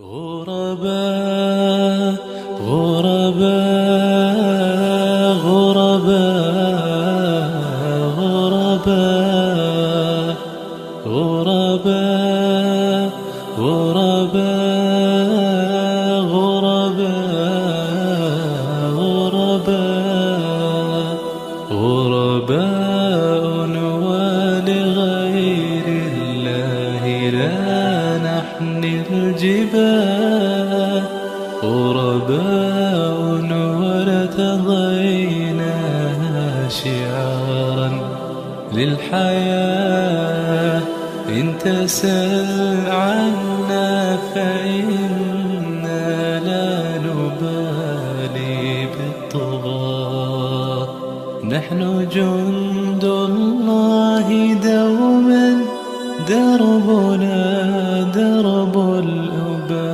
غرباء غرباء غرباء غرباء غرباء غرباء غرباء غرباء ولغير الله لا نحمل الجبال غرباء ولتضيناها شعارا للحياة إن تسل عنا فإنا لا نبالي بالطغاة نحن جند الله دوما دربنا درب الأباء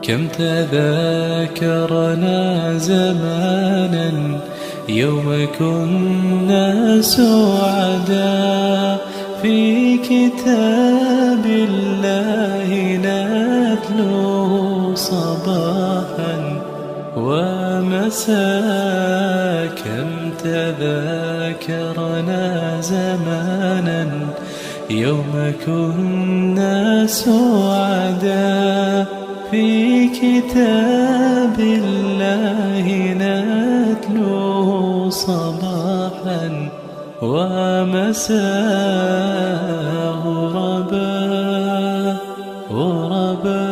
كم تذاكرنا زمانا يوم كنا سعداء في كتاب الله نتلوه صباحا ومساء كم تذاكرنا زمانا يوم كنا سعداء في كتاب الله نتلوه صباحا ومساء غرباء غرباء